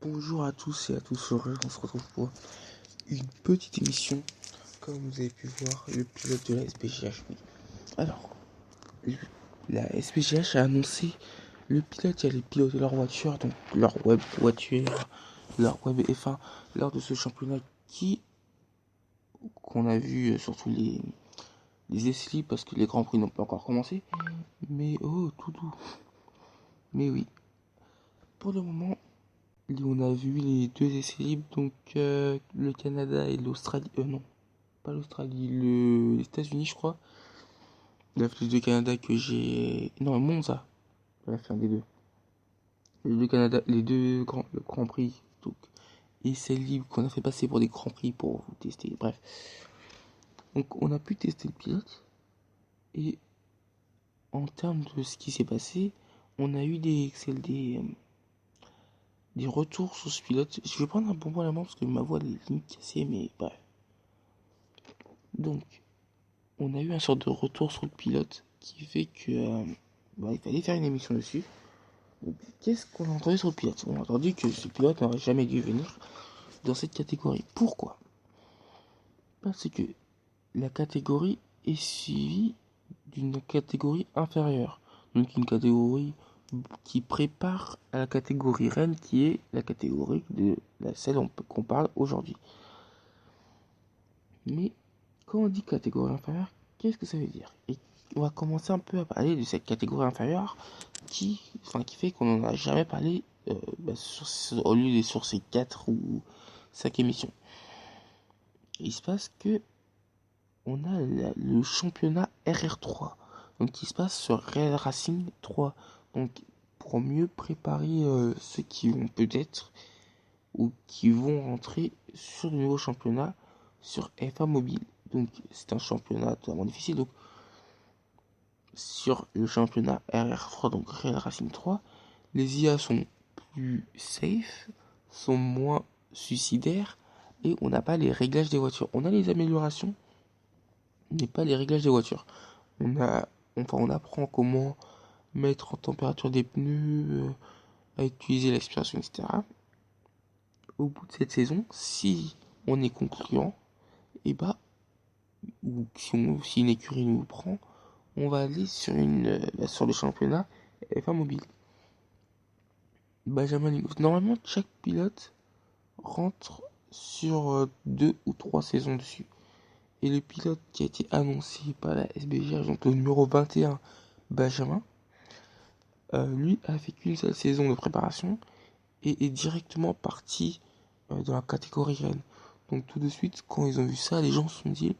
Bonjour à tous et à tous, on se retrouve pour une petite émission. Comme vous avez pu voir, le pilote de la SPGH. Alors, la SPGH a annoncé le pilote qui allait piloter leur voiture, donc leur web voiture, leur web F1, lors de ce championnat qu'on a vu surtout les essais libres parce que les grands prix n'ont pas encore commencé. Mais oh, tout doux. Mais oui, pour le moment, on a vu les deux essais libres, donc le Canada et l'Australie. Non, pas l'Australie, les États-Unis, je crois. La flèche de Canada que j'ai. Non, Monza. J'ai fait un des deux. Les deux Canada, les deux grands prix. Donc, essais libres qu'on a fait passer pour des grands prix pour vous tester. Bref. Donc, on a pu tester le pilote. Et en termes de ce qui s'est passé, on a eu des retours sur ce pilote. Je vais prendre un bonbon à la main parce que ma voix est limite cassée, mais bref. Donc, on a eu un sorte de retour sur le pilote qui fait que il fallait faire une émission dessus. Donc, qu'est-ce qu'on a entendu sur le pilote? On a entendu que ce pilote n'aurait jamais dû venir dans cette catégorie. Pourquoi? Parce que la catégorie est suivie d'une catégorie inférieure. Donc une catégorie qui prépare à la catégorie reine qui est la catégorie de celle qu'on parle aujourd'hui. Mais quand on dit catégorie inférieure, qu'est-ce que ça veut dire? Et on va commencer un peu à parler de cette catégorie inférieure qui fait qu'on n'en a jamais parlé au lieu de sur ces 4 ou 5 émissions. Il se passe que on a le championnat RR3, donc qui se passe sur Real Racing 3, donc pour mieux préparer ceux qui vont peut-être ou qui vont rentrer sur le nouveau championnat sur F1 Mobile. Donc c'est un championnat totalement difficile. Donc sur le championnat RR3, donc Real Racing 3, les IA sont plus safe, sont moins suicidaires et on n'a pas les réglages des voitures. On a les améliorations, mais pas les réglages des voitures. On apprend comment mettre en température des pneus, à utiliser l'aspiration, etc. Au bout de cette saison, si on est concluant, et ou si une écurie nous prend, on va aller sur le championnat F1 mobile. Benjamin Ligous. Normalement, chaque pilote rentre sur 2 ou 3 saisons dessus. Et le pilote qui a été annoncé par la SBGH, donc le numéro 21, Benjamin, lui a fait qu'une seule saison de préparation et est directement parti dans la catégorie reine. Donc tout de suite, quand ils ont vu ça, les gens se sont dit,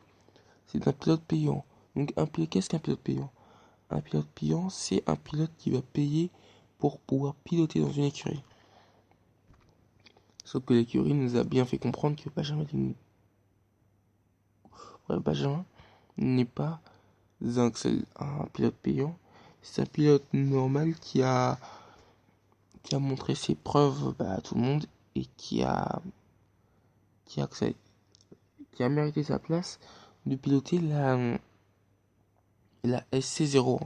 c'est un pilote payant. Donc qu'est-ce qu'un pilote payant? Un pilote payant, c'est un pilote qui va payer pour pouvoir piloter dans une écurie. Sauf que l'écurie nous a bien fait comprendre que Benjamin n'est pas un pilote payant. C'est un pilote normal qui a montré ses preuves à tout le monde et qui a mérité sa place de piloter la SC01.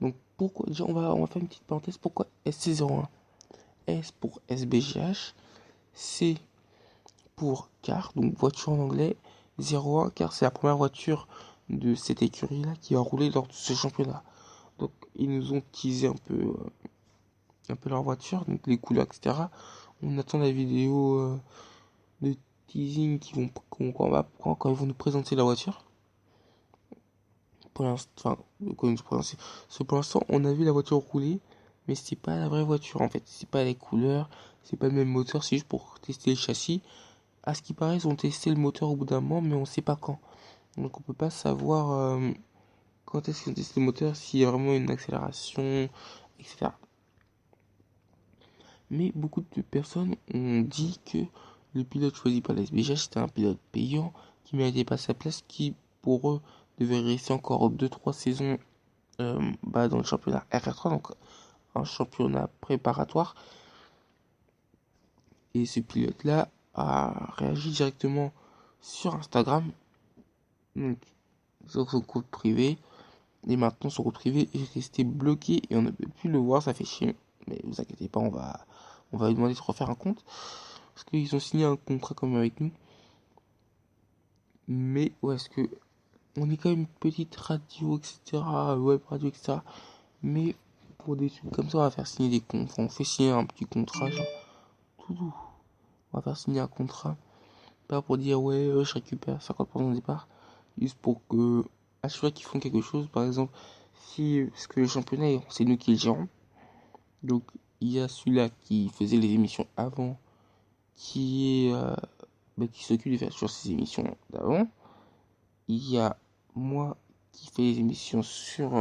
Donc pourquoi, déjà on va faire une petite parenthèse, pourquoi SC01? S pour SBGH, C pour car, donc voiture en anglais, 01 car c'est la première voiture de cette écurie là qui a roulé lors de ce championnat. Donc ils nous ont teasé un peu leur voiture, donc les couleurs, etc. On attend la vidéo de teasing qu'on va prendre quand ils vont nous présenter la voiture. Pour l'instant, on a vu la voiture rouler, mais c'est pas la vraie voiture en fait. C'est pas les couleurs, c'est pas le même moteur, c'est juste pour tester le châssis. À ce qui paraît, ils ont testé le moteur au bout d'un moment, mais on sait pas quand. Donc on peut pas savoir quand est-ce qu'ils ont testé le moteur, s'il y a vraiment une accélération, etc. Mais beaucoup de personnes ont dit que le pilote choisi par la SBJ c'était un pilote payant qui méritait pas sa place, qui pour eux devait rester encore 2-3 saisons dans le championnat RR3, donc un championnat préparatoire. Et ce pilote-là a réagi directement sur Instagram, donc sur son compte privé. Et maintenant son compte privé est resté bloqué et on ne peut plus le voir, ça fait chier. Mais vous inquiétez pas, on va lui demander de refaire un compte. Parce qu'ils ont signé un contrat comme avec nous. Mais ouais, est-ce que on est quand même une petite radio, etc. Web radio, etc. Mais pour des trucs comme ça, on va faire signer des contrats. On fait signer un petit contrat, genre tout doux. On va faire signer un contrat. Pas pour dire ouais, je récupère 50% de départ. Juste pour que à chaque fois qu'ils font quelque chose, par exemple, si parce que le championnat, c'est nous qui le gérons. Donc il y a celui-là qui faisait les émissions avant, qui est qui s'occupe de faire toujours ces émissions d'avant. Il y a moi qui fais les émissions sur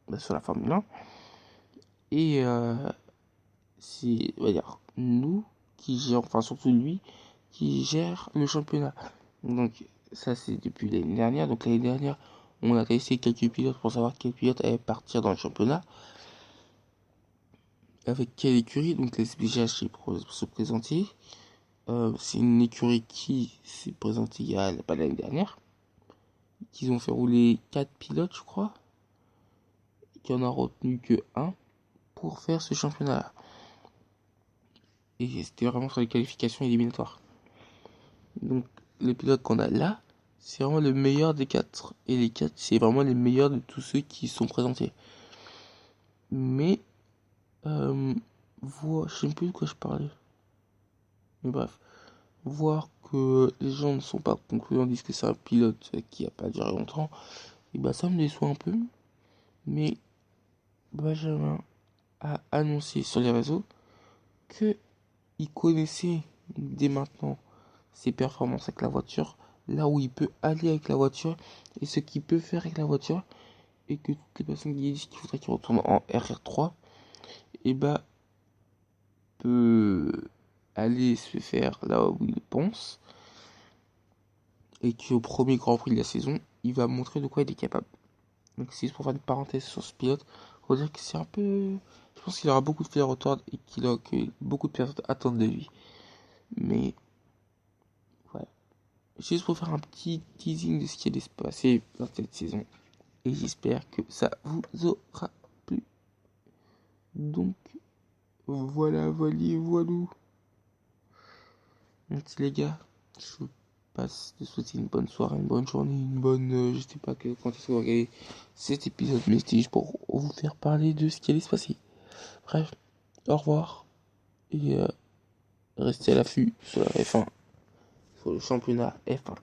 la Formule 1. Et c'est, on va dire, nous qui gérons, enfin surtout lui, qui gère le championnat. Donc ça c'est depuis l'année dernière. Donc l'année dernière, on a testé quelques pilotes pour savoir quel pilote allait partir dans le championnat. Avec quelle écurie, donc les SBGH pour se présenter. C'est une écurie qui s'est présentée il y a pas l'année dernière. Qu'ils ont fait rouler 4 pilotes, je crois. Et qu'il n'y en a retenu que un pour faire ce championnat. Et c'était vraiment sur les qualifications éliminatoires. Donc le pilote qu'on a là, c'est vraiment le meilleur des 4. Et les 4, c'est vraiment les meilleurs de tous ceux qui sont présentés. Mais, je sais même plus de quoi je parlais. Mais bref, voir que les gens ne sont pas concluants, disent que c'est un pilote qui a pas duré longtemps, et bah ça me déçoit un peu. Mais Benjamin a annoncé sur les réseaux que il connaissait dès maintenant ses performances avec la voiture, là où il peut aller avec la voiture et ce qu'il peut faire avec la voiture, et que toutes les personnes qui disent qu'il faudrait qu'il retourne en RR3, et bah peut aller se faire là où il pense, et qu'au premier Grand Prix de la saison, il va montrer de quoi il est capable. Donc c'est juste pour faire une parenthèse sur ce pilote, pour dire que c'est un peu... Je pense qu'il aura beaucoup de fil à retordre et que beaucoup de personnes attendent de lui. Mais voilà. Juste pour faire un petit teasing de ce qui allait se passer dans cette saison. Et j'espère que ça vous aura plu. Donc, voilà, voilou. Merci les gars. Je vous passe de souhaiter une bonne soirée, une bonne journée, une bonne... je sais pas quand est-ce que vous regardez cet épisode, mais c'était juste pour vous faire parler de ce qui allait se passer. Bref, au revoir. Et restez à l'affût sur la F1. Sur le championnat F1.